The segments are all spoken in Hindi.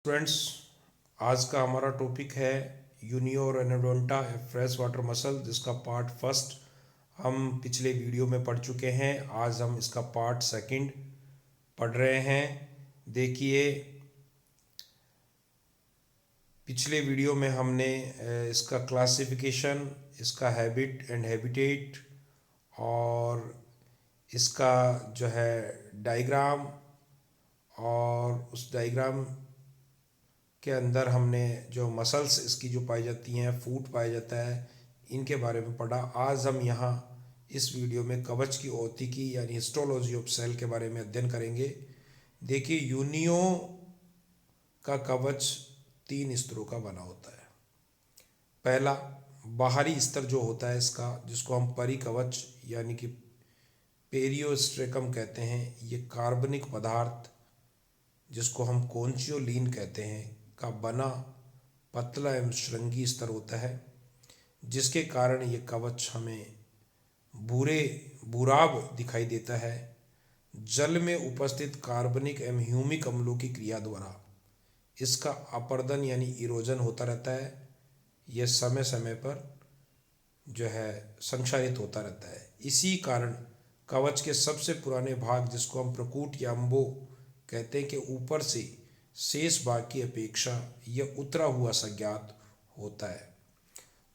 फ्रेंड्स, आज का हमारा टॉपिक है यूनियो और एनोडोंटा फ्रेश वाटर मसल, जिसका पार्ट फर्स्ट हम पिछले वीडियो में पढ़ चुके हैं। आज हम इसका पार्ट सेकंड पढ़ रहे हैं। देखिए, पिछले वीडियो में हमने इसका क्लासिफिकेशन, इसका हैबिट एंड हैबिटेट और इसका जो है डायग्राम, और उस डायग्राम के अंदर हमने जो मसल्स इसकी जो पाई जाती हैं, फूट पाया जाता है, इनके बारे में पढ़ा। आज हम यहाँ इस वीडियो में कवच की औतिकी यानी हिस्टोलॉजी ऑफ सेल के बारे में अध्ययन करेंगे। देखिए, यूनियो का कवच 3 स्तरों का बना होता है। पहला, बाहरी स्तर जो होता है इसका, जिसको हम परिकवच यानी कि पेरियोस्ट्रेकम कहते हैं, ये कार्बनिक पदार्थ जिसको हम कॉन्चियोलिन कहते हैं का बना पतला एवं श्रृंगी स्तर होता है, जिसके कारण ये कवच हमें बुराब दिखाई देता है। जल में उपस्थित कार्बनिक एवं ह्यूमिक अम्लों की क्रिया द्वारा इसका अपर्दन यानी इरोजन होता रहता है। यह समय समय पर जो है संक्षारित होता रहता है। इसी कारण कवच के सबसे पुराने भाग, जिसको हम प्रकूट या अम्बो कहते हैं, कि ऊपर से शेष भाग की अपेक्षा यह उतरा हुआ संज्ञात होता है।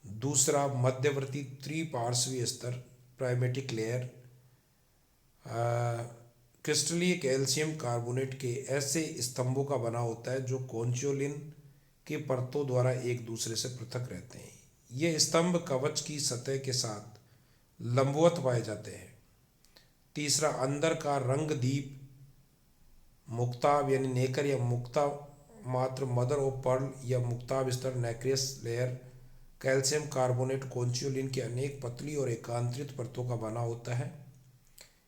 दूसरा, मध्यवर्ती त्रिपार्श्वीय स्तर प्राइमेटिक लेयर क्रिस्टलीय कैल्शियम कार्बोनेट के ऐसे स्तंभों का बना होता है जो कॉन्चियोलिन के परतों द्वारा एक दूसरे से पृथक रहते हैं। ये स्तंभ कवच की सतह के साथ लंबवत पाए जाते हैं। तीसरा, अंदर का रंग दीप मुक्ताब यानी नेकर या मुक्ता मात्र मदर ऑफ पर्ल या मुक्ताब स्तर नेक्रियस लेयर कैल्शियम कार्बोनेट कॉन्चियोलिन की अनेक पतली और एकांतरित परतों का बना होता है।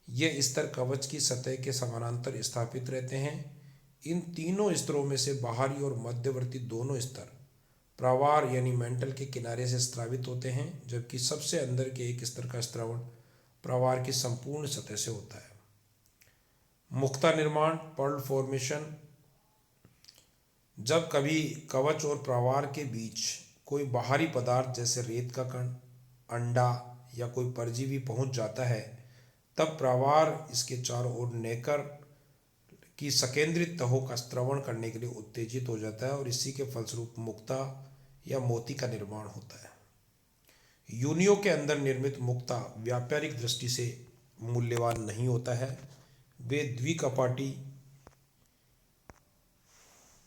ये स्तर कवच की सतह के समानांतर स्थापित रहते हैं। इन तीनों स्तरों में से बाहरी और मध्यवर्ती दोनों स्तर प्रावार यानी मेंटल के किनारे से स्रावित होते हैं, जबकि सबसे अंदर के एक स्तर का स्रावण प्रावार की संपूर्ण सतह से होता है। मुक्ता निर्माण, पर्ल फॉर्मेशन, जब कभी कवच और प्रावार के बीच कोई बाहरी पदार्थ जैसे रेत का कण, अंडा या कोई परजीवी पहुंच जाता है, तब प्रावार इसके चारों ओर नेकर की सकेंद्रित तहों का स्त्रवण करने के लिए उत्तेजित हो जाता है और इसी के फलस्वरूप मुक्ता या मोती का निर्माण होता है। यूनियो के अंदर निर्मित मुक्ता व्यापारिक दृष्टि से मूल्यवान नहीं होता है। वे द्विकपाटी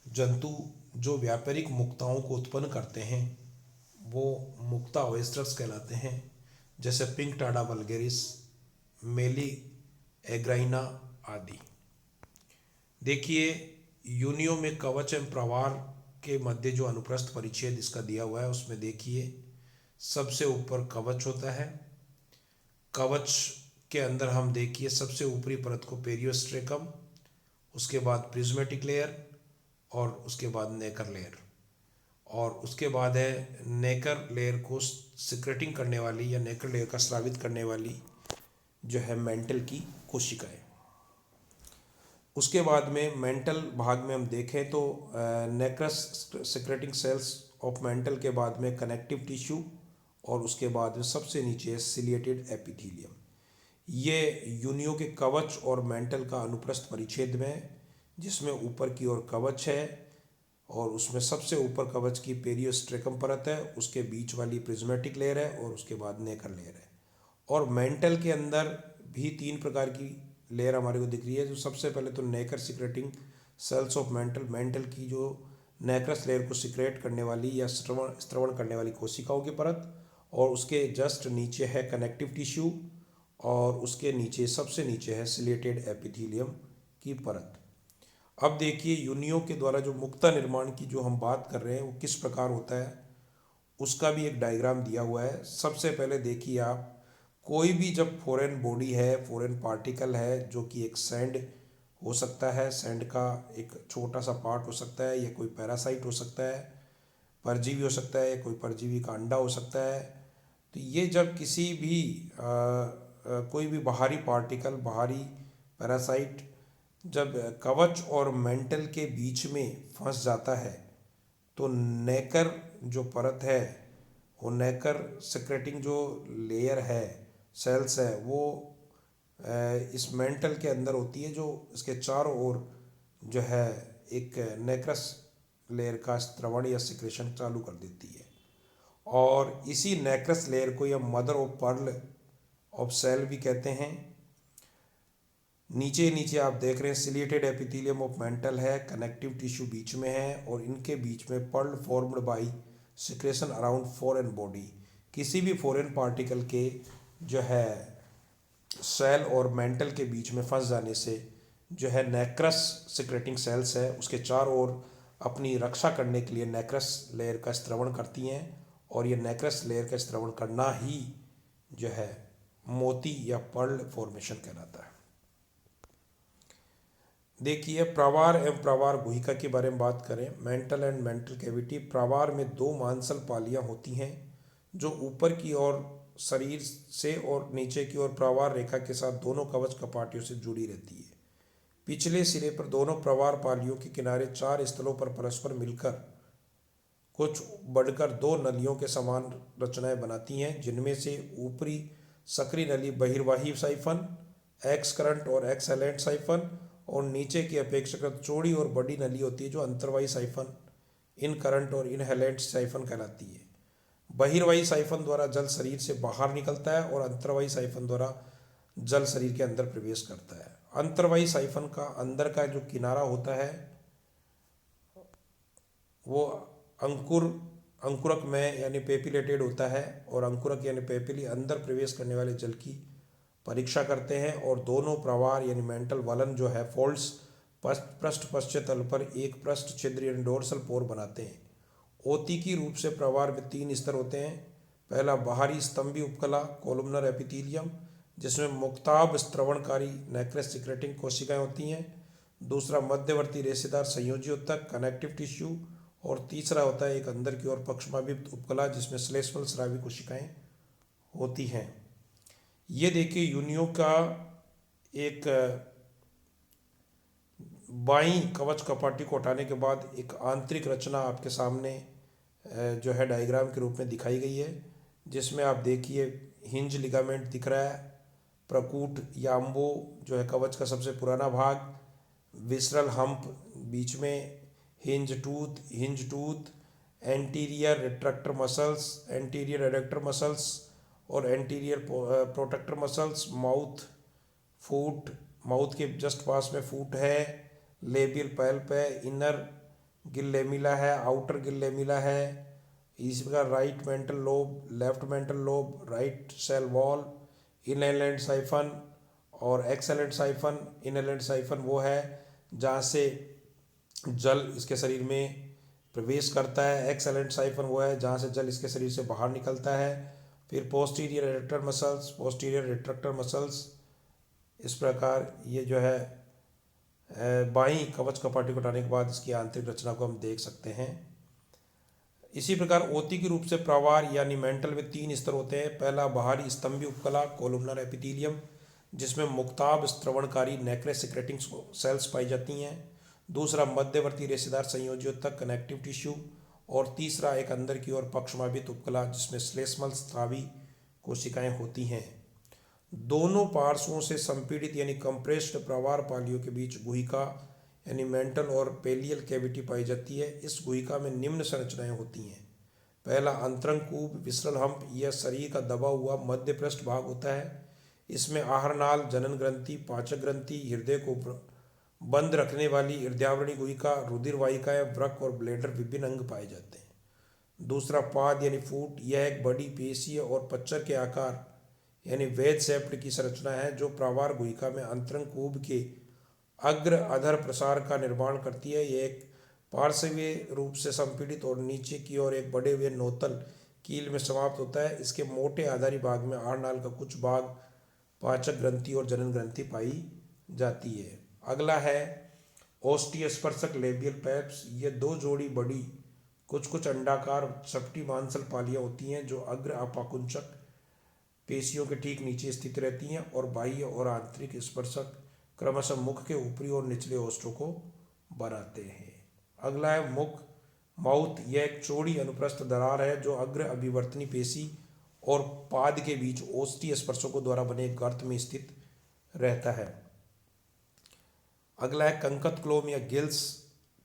जंतु जो व्यापारिक मुक्ताओं को उत्पन्न करते हैं वो मुक्ता ओएस्टर्स कहलाते हैं, जैसे पिंक टाडा वल्गेरिस, मेली एग्राइना आदि। देखिए, यूनियो में कवच एवं प्रावार के मध्य जो अनुप्रस्थ परिच्छेद इसका दिया हुआ है, उसमें देखिए सबसे ऊपर कवच होता है। कवच के अंदर हम देखिए सबसे ऊपरी परत को पेरियोस्ट्रेकम, उसके बाद प्रिज्मेटिक लेयर और उसके बाद नेकर लेयर, और उसके बाद है नेकर लेयर को सिक्रेटिंग करने वाली या नेकर लेयर का स्रावित करने वाली जो है मेंटल की कोशिकाएं। उसके बाद में मेंटल भाग में हम देखें तो नेक्रस सिक्रेटिंग सेल्स ऑफ मेंटल के बाद में कनेक्टिव टिश्यू, और उसके बाद में सबसे नीचे है सिलिएटेड एपिथेलियम। ये यूनियो के कवच और मेंटल का अनुप्रस्थ परिच्छेद में है, जिसमें ऊपर की ओर कवच है और उसमें सबसे ऊपर कवच की पेरियोस्ट्रेकम परत है, उसके बीच वाली प्रिज्मेटिक लेयर है और उसके बाद नेकर लेयर है। और मेंटल के अंदर भी 3 प्रकार की लेयर हमारे को दिख रही है। जो सबसे पहले तो नेकर सिक्रेटिंग सेल्स ऑफ मेंटल की जो नेक्रस लेयर को सिक्रेट करने वाली या स्त्रवण करने वाली कोशिकाओं की परत, और उसके जस्ट नीचे है कनेक्टिव टिश्यू, और उसके नीचे सबसे नीचे है सिलेटेड एपिथेलियम की परत। अब देखिए, यूनियो के द्वारा जो मुक्ता निर्माण की जो हम बात कर रहे हैं वो किस प्रकार होता है, उसका भी एक डायग्राम दिया हुआ है। सबसे पहले देखिए आप, कोई भी जब फॉरेन बॉडी है, फॉरेन पार्टिकल है, जो कि एक सैंड हो सकता है, सैंड का एक छोटा सा पार्ट हो सकता है, या कोई पैरासाइट हो सकता है, परजीवी हो सकता है, कोई परजीवी का अंडा हो सकता है। तो ये जब किसी भी कोई भी बाहरी पार्टिकल, बाहरी पैरासाइट जब कवच और मेंटल के बीच में फंस जाता है तो नेकर जो परत है, वो नेकर सिक्रेटिंग जो लेयर है, सेल्स है, वो इस मेंटल के अंदर होती है, जो इसके चारों ओर जो है एक नेक्रस लेयर का स्त्रवण या सिक्रेशन चालू कर देती है। और इसी नेक्रस लेयर को या mother of pearl of cell भी कहते हैं। नीचे नीचे आप देख रहे हैं सिलिएटेड एपिथेलियम ऑफ मेंटल है, कनेक्टिव टिश्यू बीच में है और इनके बीच में pearl formed by secretion around foreign body. किसी भी फॉरेन पार्टिकल के जो है सेल और मेंटल के बीच में फंस जाने से जो है नेक्रस सिक्रेटिंग सेल्स है उसके चारों ओर अपनी रक्षा करने के लिए नेक्रस लेयर का स्त्रवण करती हैं, और ये नेक्रस लेयर का स्त्रवण करना ही जो है मोती या पर्ल फॉर्मेशन कहलाता है। देखिए प्रावार एवं प्रावार गुहिका के बारे में बात करें। Mental and mantle cavity. प्रावार में दो मांसल पालियां होती हैं जो ऊपर की ओर शरीर से और नीचे की ओर प्रावार रेखा के साथ दोनों कवच कपाटियों से जुड़ी रहती है। पिछले सिरे पर दोनों प्रावार पालियों के किनारे चार स्थलों पर परस्पर मिलकर कुछ बढ़कर दो नलियों के समान रचनाएं बनाती हैं, जिनमें से ऊपरी सक्रिय नली बहिर्वाही साइफन, एक्स करंट और एक्सहेलेंट साइफन, और नीचे की अपेक्षाकृत चौड़ी और बड़ी नली होती है जो अंतर्वाही साइफन, इन करंट और इनहेलेंट साइफन कहलाती है। बहिर्वाही साइफन द्वारा जल शरीर से बाहर निकलता है और अंतर्वाही साइफन द्वारा जल शरीर के अंदर प्रवेश करता है। अंतर्वाही साइफन का अंदर का जो किनारा होता है वो अंकुरक में यानी पेपिलेटेड होता है, और अंकुरक यानी पेपिली अंदर प्रवेश करने वाले जल की परीक्षा करते हैं, और दोनों प्रवार यानी मेंटल वलन जो है फोल्ड्स पृष्ठ पश्चिम तल पर एक पृष्ठ छिद्र यानी डोर्सल पोर बनाते हैं। ओतिकी रूप से प्रवार में तीन स्तर होते हैं। पहला बाहरी स्तंभी उपकला कोलुमनर एपिथेलियम, जिसमें मुक्ताब स्त्रवणकारी नेक्रस सिक्रेटिंग कोशिकाएं होती हैं। दूसरा मध्यवर्ती रेशेदार संयोजी उत्तक कनेक्टिव टिश्यू, और तीसरा होता है एक अंदर की ओर पक्षमाभित उपकला जिसमें श्लेष्मल स्रावी कोशिकाएं होती हैं। ये देखिए यूनियो का एक बाईं कवच कपाटी को हटाने के बाद एक आंतरिक रचना आपके सामने जो है डायग्राम के रूप में दिखाई गई है, जिसमें आप देखिए हिंज लिगामेंट दिख रहा है, प्रकूट याम्बो जो है कवच का सबसे पुराना भाग, विसरल हम्प बीच में, hinge tooth, anterior retractor muscles, anterior adductor muscles और anterior protector muscles, foot, mouth के जस्ट पास में फूट है, लेबियल पैल्प है, इनर गिल लेमिला है, आउटर गिल लेमिला है, इसी प्रकार right mantle lobe, left mantle lobe, right cell wall, inhalant siphon और एक्सहेलेंट साइफन। इनहेलेंट साइफन वो है जहाँ से जल इसके शरीर में प्रवेश करता है, एक्सहेलेंट साइफन वो है जहाँ से जल इसके शरीर से बाहर निकलता है। फिर posterior adductor muscles, posterior retractor muscles. इस प्रकार ये जो है बाईं कवच कपाटी को हटाने के बाद इसकी आंतरिक रचना को हम देख सकते हैं। इसी प्रकार ओतिकी रूप से प्रावार यानी मेंटल में तीन स्तर होते हैं। पहला बाहरी स्तंभी उपकला कोलुमनर एपिथेलियम, जिसमें मुक्ताब स्त्रवणकारी नेक्रेस सिक्रेटिंग सेल्स पाई जाती हैं। दूसरा मध्यवर्ती रेशेदार संयोजियोत्तक कनेक्टिव टिश्यू, और तीसरा एक अंदर की ओर पक्षमाभित उपकला जिसमें श्लेष्मल स्रावी कोशिकाएं होती हैं। दोनों पार्श्वों से संपीड़ित यानी कंप्रेस्ड प्रावार पालियों के बीच गुहिका यानी मेंटल और पेलियल कैविटी पाई जाती है। इस गुहिका में निम्न संरचनाएं होती हैं। पहला अंतरंग कूप विसरल हम्प, यह शरीर का दबा हुआ मध्य पृष्ठ भाग होता है। इसमें आहारनाल, जनन ग्रंथि, पाचक ग्रंथि, हृदय को बंद रखने वाली हृदयावरणी गुहिका, रुधिर वाहिकाएं, वृक्क और ब्लैडर विभिन्न अंग पाए जाते हैं। दूसरा पाद यानी फूट, यह एक बड़ी पेशीय और पच्चर के आकार यानी वेद सेप्ट की संरचना है जो प्रावार गुहिका में अंतरंग कूब के अग्र अधर प्रसार का निर्माण करती है। यह एक पार्श्वीय रूप से संपीड़ित और नीचे की ओर एक बड़े हुए नोतल कील में समाप्त होता है। इसके मोटे आधारी भाग में आहारनाल का कुछ भाग, पाचक ग्रंथि और जनन ग्रंथि पाई जाती है। अगला है ओस्टियस्पर्शक लेबियल पैप्स। ये दो जोड़ी बड़ी कुछ अंडाकार चपटी मांसल पालियां होती हैं जो अग्र अपाकुंचक पेशियों के ठीक नीचे स्थित रहती हैं और बाह्य और आंतरिक स्पर्शक क्रमशः मुख के ऊपरी और निचले ओष्ठों को बनाते हैं। अगला है मुख, माउथ। यह एक चौड़ी अनुप्रस्थ दरार है जो अग्र अभिवर्तनी पेशी और पाद के बीच ओष्ठीय स्पर्शकों द्वारा बने एक गर्त में स्थित रहता है। अगला है कंकत क्लोम या गिल्स।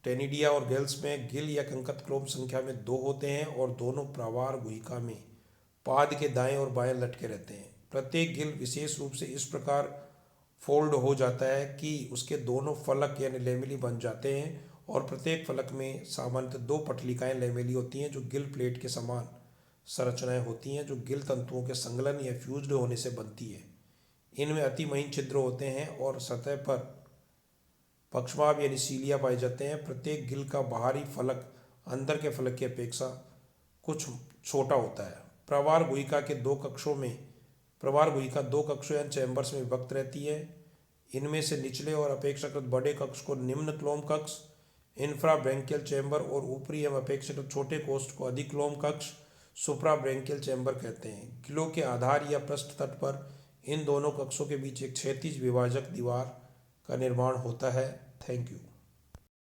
टेनिडिया और गिल्स में गिल या कंकत क्लोम संख्या में 2 होते हैं और दोनों प्रावार गुहिका में पाद के दाएं और बाएं लटके रहते हैं। प्रत्येक गिल विशेष रूप से इस प्रकार फोल्ड हो जाता है कि उसके दोनों फलक यानी लेमेली बन जाते हैं और प्रत्येक फलक में सामान्यतः 2 पटलिकाएं लेमेली होती हैं जो गिल प्लेट के समान संरचनाएं होती हैं जो गिल तंतुओं के संलग्न या फ्यूज्ड होने से बनती है। इनमें अति महीन छिद्र होते हैं और सतह पर पक्षवाब यानी सीलिया पाए जाते हैं। प्रत्येक गिल का बाहरी फलक अंदर के फलक की अपेक्षा कुछ छोटा होता है। प्रवार गुहिका 2 कक्षों यानी चैम्बर्स में विभक्त रहती है। इनमें से निचले और अपेक्षाकृत बड़े कक्ष को निम्न क्लोम कक्ष, इंफ्राब्रैंकियल चैम्बर, और ऊपरी एवं अपेक्षाकृत छोटे कोष्ठ को अधिक्लोम कक्ष, सुप्राब्रैंकियल चैम्बर कहते हैं। गिलों के आधार या पृष्ठ तट पर इन दोनों कक्षों के बीच एक क्षैतिज विभाजक दीवार का निर्माण होता है। Thank you.